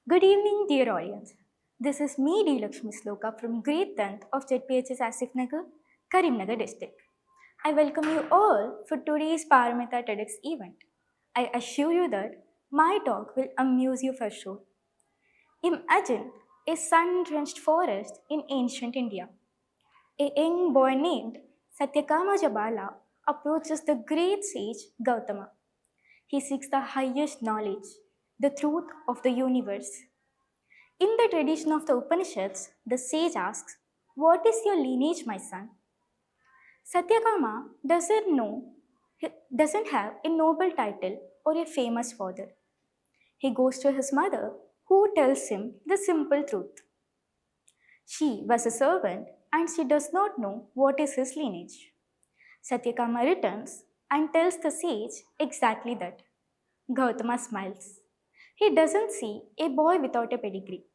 Good evening, dear audience. This is me, Lakshmi Sloka from grade 10th of ZPHS Asif Nagar, Karimnagar district. I welcome you all for today's Paramita TEDx event. I assure you that my talk will amuse you for sure. Imagine a sun-drenched forest in ancient India. A young boy named Satyakama Jabala approaches the great sage Gautama. He seeks the highest knowledge, the truth of the universe. In the tradition of the Upanishads, the sage asks, "What is your lineage, my son?" Satyakama doesn't have a noble title or a famous father. He goes to his mother, who tells him the simple truth. She was a servant and she does not know what is his lineage. Satyakama returns and tells the sage exactly that. Gautama smiles. He doesn't see a boy without a pedigree.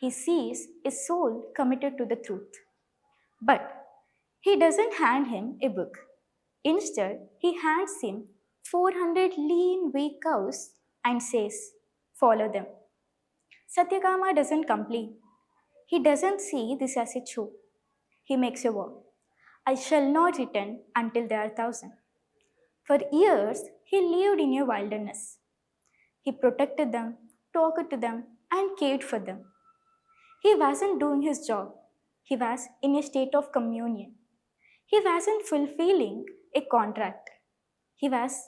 He sees a soul committed to the truth. But he doesn't hand him a book. Instead, he hands him 400 lean, weak cows and says, "Follow them." Satyakama doesn't complain. He doesn't see this as a chore. He makes a vow. "I shall not return until there are 1,000." For years, he lived in a wilderness. He protected them, talked to them, and cared for them. He wasn't doing his job. He was in a state of communion. He wasn't fulfilling a contract. He was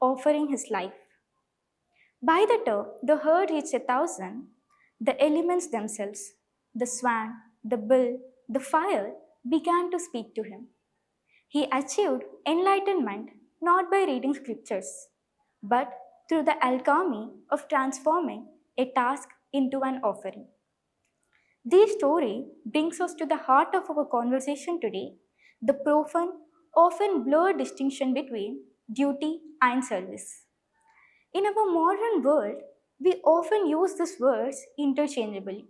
offering his life. By the time the herd reached 1,000, the elements themselves, the swan, the bull, the fire, began to speak to him. He achieved enlightenment not by reading scriptures, but through the alchemy of transforming a task into an offering. This story brings us to the heart of our conversation today, the profound, often blurred distinction between duty and service. In our modern world, we often use these words interchangeably.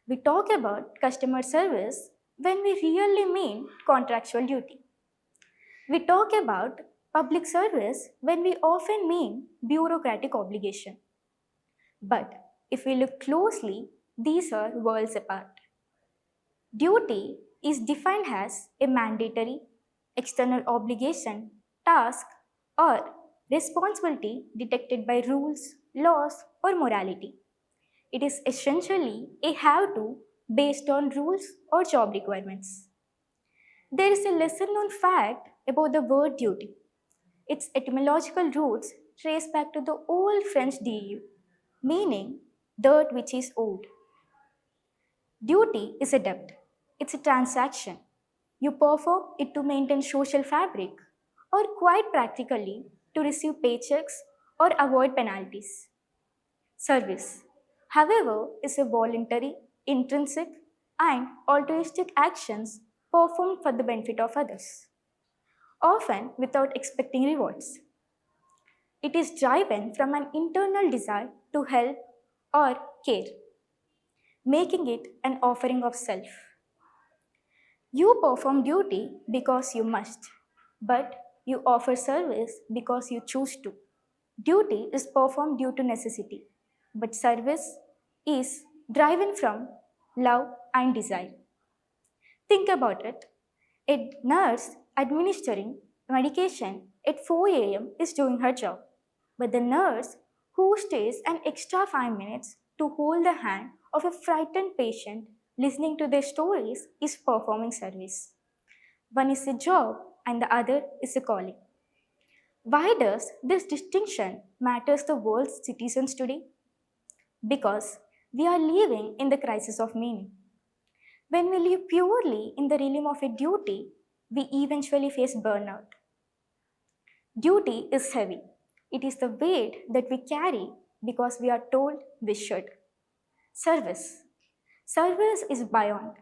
We talk about customer service when we really mean contractual duty. We talk about public service when we often mean bureaucratic obligation. But if we look closely, these are worlds apart. Duty is defined as a mandatory, external obligation, task, or responsibility detected by rules, laws, or morality. It is essentially a have to based on rules or job requirements. There is a lesser known fact about the word duty. Its etymological roots trace back to the old French du, meaning dirt which is owed. Duty is a debt, it's a transaction. You perform it to maintain social fabric, or quite practically, to receive paychecks or avoid penalties. Service, however, is a voluntary, intrinsic, and altruistic actions performed for the benefit of others, often without expecting rewards. It is driven from an internal desire to help or care, making it an offering of self. You perform duty because you must, but you offer service because you choose to. Duty is performed due to necessity, but service is driven from love and desire. Think about it. A nurse administering medication at 4 a.m. is doing her job, but the nurse who stays an extra 5 minutes to hold the hand of a frightened patient listening to their stories is performing service. One is a job and the other is a calling. Why does this distinction matters to the world's citizens today? Because we are living in the crisis of meaning. When we live purely in the realm of a duty, we eventually face burnout. Duty is heavy. It is the weight that we carry because we are told we should. Service. Service is beyond.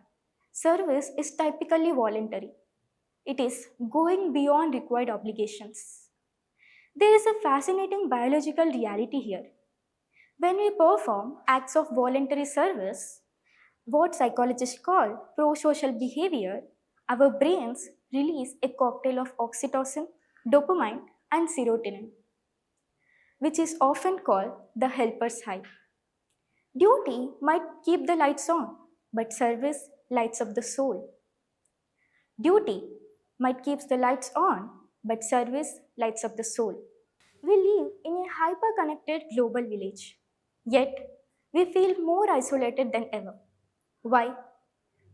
Service is typically voluntary. It is going beyond required obligations. There is a fascinating biological reality here. When we perform acts of voluntary service, what psychologists call pro-social behavior, our brains release a cocktail of oxytocin, dopamine, and serotonin, which is often called the helper's high. Duty might keep the lights on, but service lights up the soul. Duty might keep the lights on, but service lights up the soul. We live in a hyper connected global village, yet we feel more isolated than ever. Why?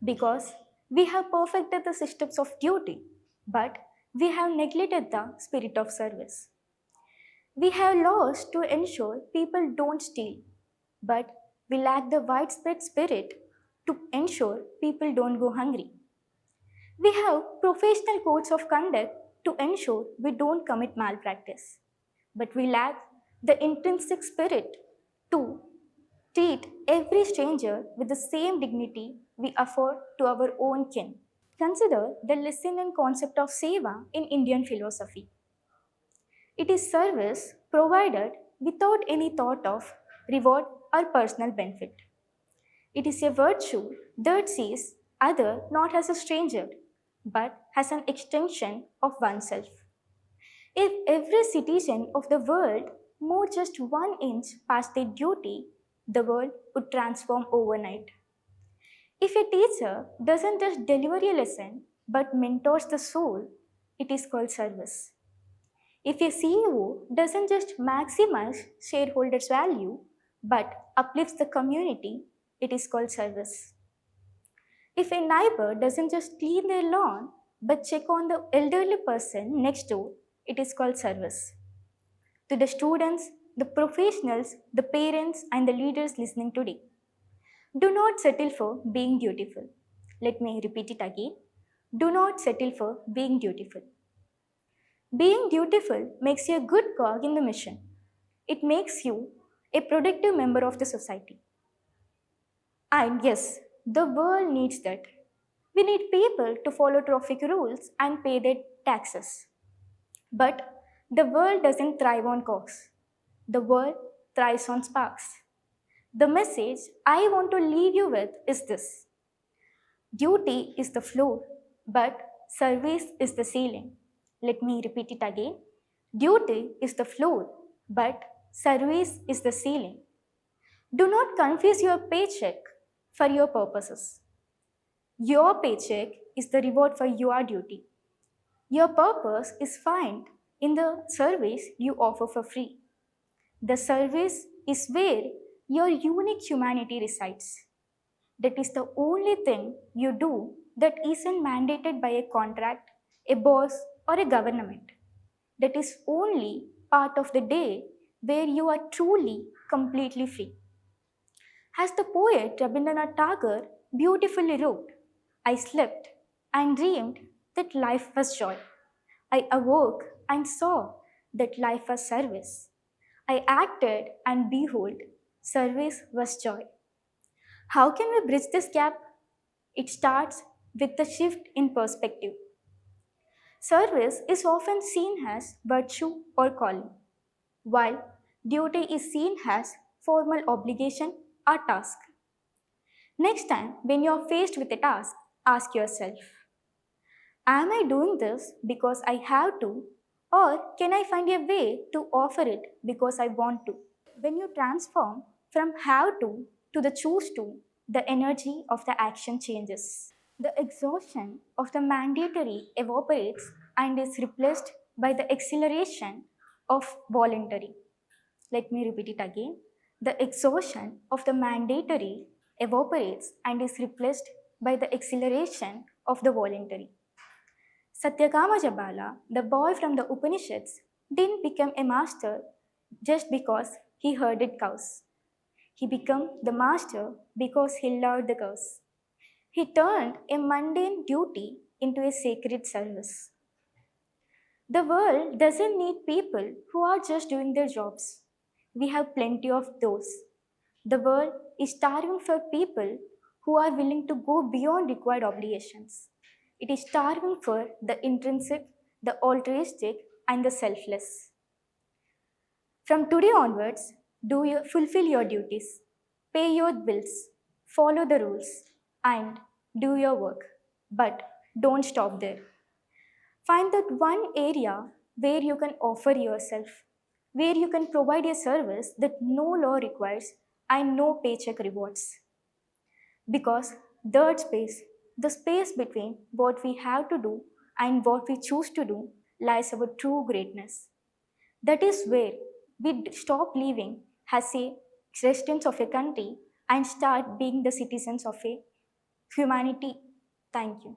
Because we have perfected the systems of duty, but we have neglected the spirit of service. We have laws to ensure people don't steal, but we lack the widespread spirit to ensure people don't go hungry. We have professional codes of conduct to ensure we don't commit malpractice, but we lack the intrinsic spirit to treat every stranger with the same dignity we afford to our own kin. Consider the lesson and concept of Seva in Indian philosophy. It is service provided without any thought of reward or personal benefit. It is a virtue that sees other not as a stranger, but as an extension of oneself. If every citizen of the world moved just 1 inch past their duty, the world would transform overnight. If a teacher doesn't just deliver a lesson but mentors the soul, it is called service. If a CEO doesn't just maximize shareholders' value but uplifts the community, it is called service. If a neighbor doesn't just clean their lawn but check on the elderly person next door, it is called service. To the students, the professionals, the parents, and the leaders listening today, do not settle for being dutiful. Let me repeat it again. Do not settle for being dutiful. Being dutiful makes you a good cog in the mission. It makes you a productive member of the society. And yes, the world needs that. We need people to follow traffic rules and pay their taxes. But the world doesn't thrive on cogs. The world thrives on sparks. The message I want to leave you with is this: duty is the floor, but service is the ceiling. Let me repeat it again. Duty is the floor, but service is the ceiling. Do not confuse your paycheck for your purposes. Your paycheck is the reward for your duty. Your purpose is found in the service you offer for free. The service is where your unique humanity resides. That is the only thing you do that isn't mandated by a contract, a boss, or a government. That is only part of the day where you are truly, completely free. As the poet Rabindranath Tagore beautifully wrote, I slept and dreamed that life was joy. I awoke and saw that life was service. I acted and behold, service was joy. How can we bridge this gap? It starts with the shift in perspective. Service is often seen as virtue or calling, while duty is seen as formal obligation or task. Next time, when you are faced with a task, ask yourself, am I doing this because I have to, or can I find a way to offer it because I want to? When you transform from have to the choose to, the energy of the action changes. The exhaustion of the mandatory evaporates and is replaced by the exhilaration of voluntary. Let me repeat it again. The exhaustion of the mandatory evaporates and is replaced by the exhilaration of the voluntary. Satyakama Jabala, the boy from the Upanishads, didn't become a master just because he herded cows. He became the master because he loved the cows. He turned a mundane duty into a sacred service. The world doesn't need people who are just doing their jobs. We have plenty of those. The world is starving for people who are willing to go beyond required obligations. It is starving for the intrinsic, the altruistic, and the selfless. From today onwards, fulfill your duties, pay your bills, follow the rules, and do your work. But don't stop there. Find that one area where you can offer yourself, where you can provide a service that no law requires and no paycheck rewards. Because that space, the space between what we have to do and what we choose to do, lies our true greatness. That is where we stop living as a residents of a country and start being the citizens of a humanity. Thank you.